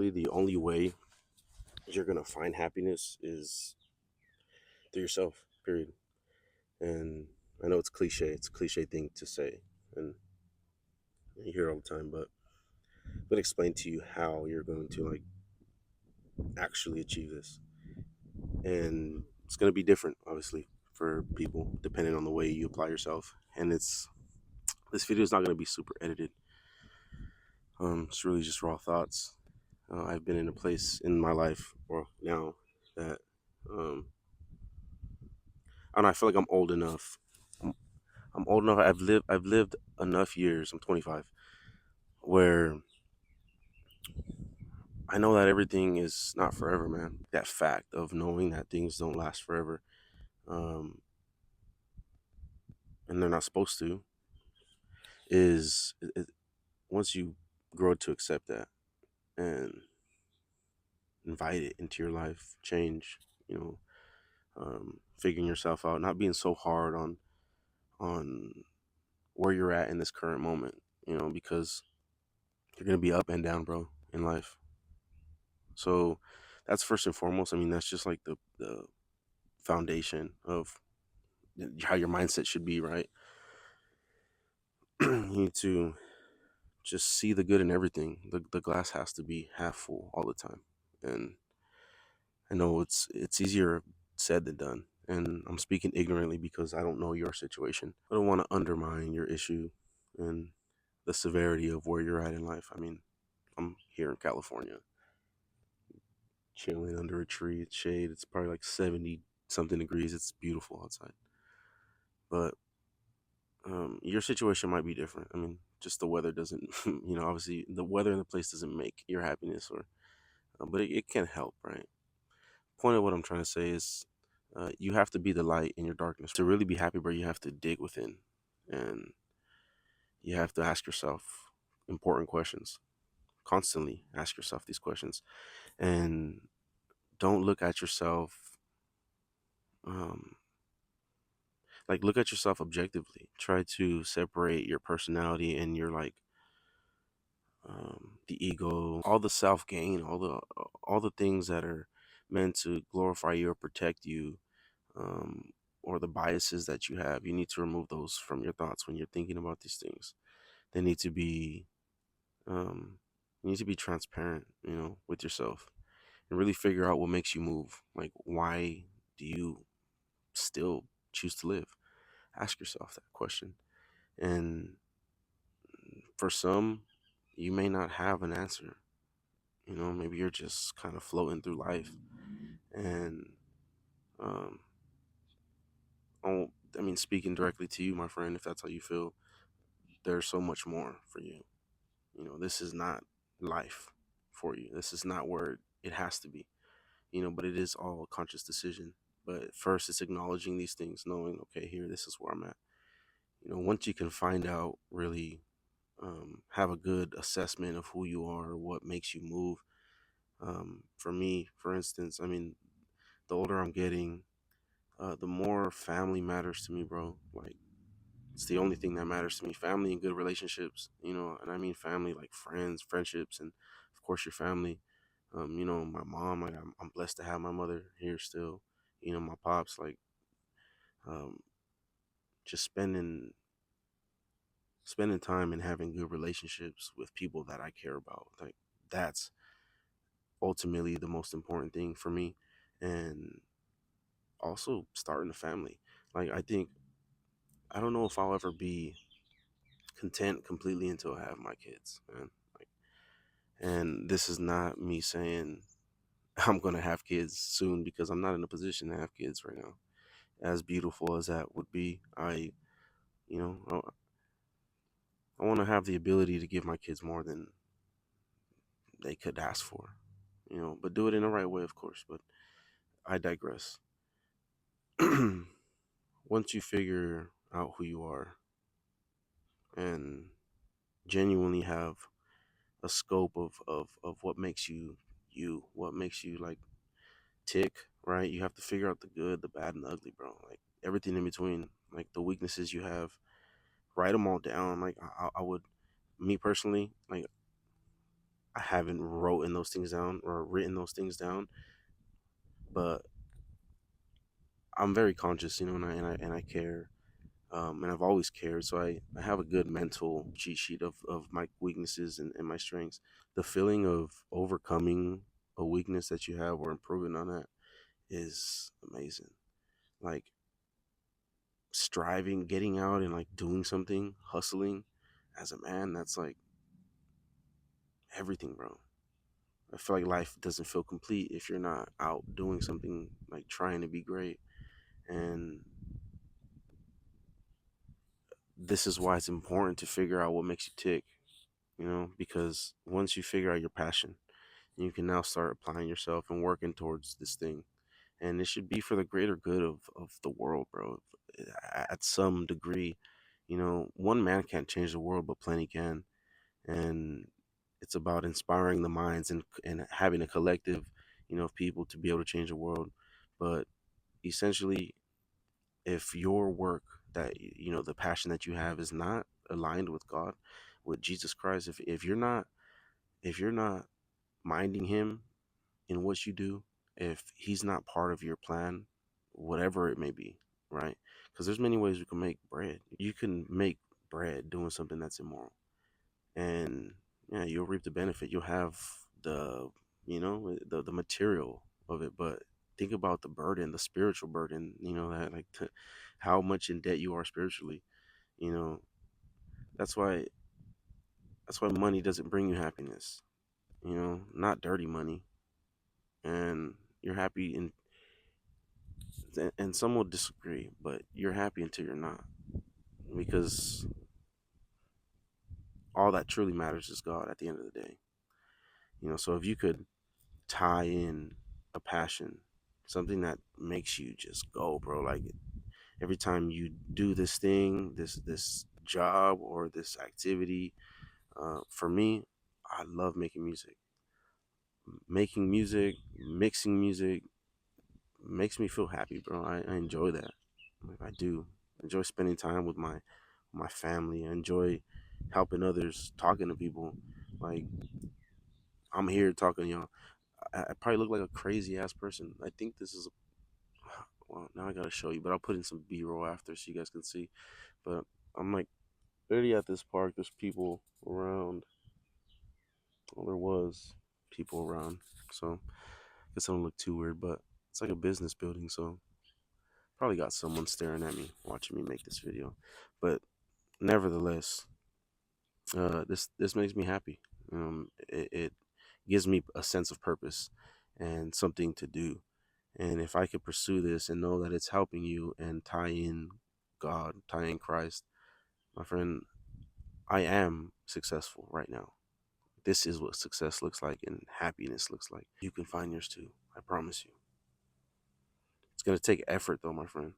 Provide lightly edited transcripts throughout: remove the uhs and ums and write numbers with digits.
Really, the only way you're gonna find happiness is through yourself. Period. And I know it's cliche. It's a cliche thing to say, and you hear it all the time. But let me explain to you how you're going to actually achieve this. And it's gonna be different, obviously, for people depending on the way you apply yourself. And this video is not gonna be super edited. It's really just raw thoughts. I've been in a place in my life, or now, that um, I don't know. I feel like I'm old enough. I'm, I'm old enough. I've lived enough years. I'm 25, where I know that everything is not forever, man. That fact of knowing that things don't last forever, um, and they're not supposed to, once you grow to accept that and invite it into your life, change, you know, figuring yourself out, not being so hard on where you're at in this current moment, because you're gonna be up and down, bro, in life. So that's first and foremost. I mean, that's just like the foundation of how your mindset should be, right? You need to just see the good in everything. The glass has to be half full all the time. And I know it's easier said than done. And I'm speaking ignorantly because I don't know your situation. I don't want to undermine your issue and the severity of where you're at in life. I mean, I'm here in California, chilling under a tree. It's shade. It's probably like 70 something degrees. It's beautiful outside. But your situation might be different. I mean, just the weather doesn't, obviously the weather in the place doesn't make your happiness, or, but it can help, right? Point of what I'm trying to say is, you have to be the light in your darkness. To really be happy, bro, you have to dig within, and you have to ask yourself important questions. Constantly ask yourself these questions, and don't look at yourself, um, like look at yourself objectively. Try to separate your personality and your the ego, all the self gain, all the things that are meant to glorify you or protect you, um, or the biases that you have. You need to remove those from your thoughts when you're thinking about these things. They need to be um, you need to be transparent, with yourself, and really figure out what makes you move. Like, why do you still choose to live? Ask yourself that question. And for some, you may not have an answer. Maybe you're just kind of floating through life, and um, I mean, speaking directly to you, my friend, if that's how you feel, there's so much more for you. This is not life for you. This is not where it has to be. But it is all a conscious decision. But first, it's acknowledging these things, knowing, okay, here, this is where I'm at. Once you can find out, really, have a good assessment of who you are, what makes you move. For me, for instance, I mean, the older I'm getting, the more family matters to me, bro. Like, it's the only thing that matters to me. Family and good relationships, and I mean family like friends, friendships, and of course your family. My mom, like I'm blessed to have my mother here still. My pops, like, um, just spending time and having good relationships with people that I care about. Like, that's ultimately the most important thing for me. And also starting a family. Like, I don't know if I'll ever be content completely until I have my kids, man. Like, and this is not me saying I'm gonna have kids soon, because I'm not in a position to have kids right now. As beautiful as that would be, you know, I want to have the ability to give my kids more than they could ask for, but do it in the right way, of course. But I digress. Once you figure out who you are and genuinely have a scope of what makes you you, what makes you like tick, right? You have to figure out the good, the bad, and the ugly, bro. Like, everything in between, like the weaknesses you have, write them all down. Like, I would, me personally, like, I haven't written those things down or written those things down, but I'm very conscious, and I care, and I've always cared. So I have a good mental cheat sheet of my weaknesses and my strengths. The feeling of overcoming a weakness that you have or improving on that is amazing. Like striving, getting out and like doing something, hustling as a man, that's like everything, bro. I feel like life doesn't feel complete if you're not out doing something, like trying to be great. And this is why it's important to figure out what makes you tick, because once you figure out your passion, you can now start applying yourself and working towards this thing. And it should be for the greater good of the world, bro. At some degree, one man can't change the world, but plenty can. And it's about inspiring the minds and having a collective, of people to be able to change the world. But essentially, if your work that the passion that you have is not aligned with God, with Jesus Christ, if you're not minding him in what you do, if he's not part of your plan, whatever it may be, right? Because there's many ways we can make bread. You can make bread doing something that's immoral, and yeah, you'll reap the benefit. You'll have the material of it, but think about the burden, the spiritual burden. That like how much in debt you are spiritually. You know, that's why money doesn't bring you happiness. Not dirty money, and you're happy and some will disagree, but you're happy until you're not, because all that truly matters is God at the end of the day. So if you could tie in a passion, something that makes you just go, bro, like every time you do this thing, this job or this activity, for me, I love making music, mixing music makes me feel happy, bro. I enjoy that. Like I do. I enjoy spending time with my family. I enjoy helping others, talking to people. Like I'm here talking to y'all. I probably look like a crazy ass person. I think this is well, now I gotta show you, but I'll put in some B-roll after so you guys can see. But I'm like literally at this park. There's people around. Well, there was people around, so I guess I don't look too weird. But it's like a business building, so probably got someone staring at me, watching me make this video. But nevertheless, this makes me happy. It gives me a sense of purpose and something to do. And if I could pursue this and know that it's helping you and tie in God, tie in Christ, my friend, I am successful right now. This is what success looks like and happiness looks like. You can find yours too. I promise you. It's gonna take effort though, my friend.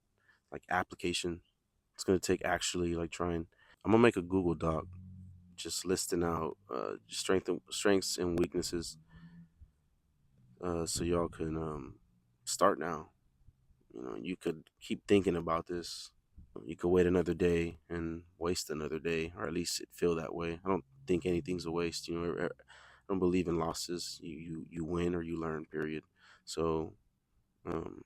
Like application. It's gonna take actually like trying. I'm gonna make a Google Doc just listing out strengths and weaknesses, so y'all can start now. You could keep thinking about this. You could wait another day and waste another day, or at least it feel that way. I don't think anything's a waste. I don't believe in losses. You win or you learn. Period. So, um,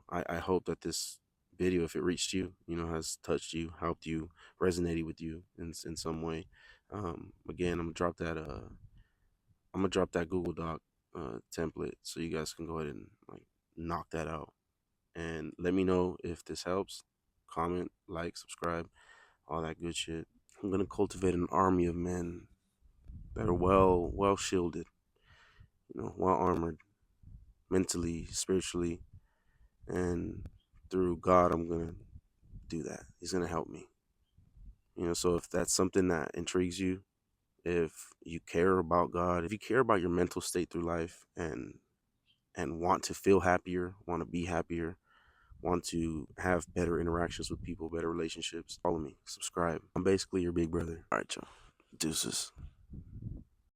I hope that this video, if it reached you, has touched you, helped you, resonated with you in some way. Again, I'm gonna drop that Google Doc template so you guys can go ahead and like knock that out and let me know if this helps. Comment, like, subscribe, all that good shit. I'm gonna cultivate an army of men that are well shielded, well armored, mentally, spiritually, and through God, I'm gonna do that. He's gonna help me. So if that's something that intrigues you, if you care about God, if you care about your mental state through life and want to feel happier, want to be happier, want to have better interactions with people, better relationships, follow me, subscribe. I'm basically your big brother. All right, y'all. Deuces.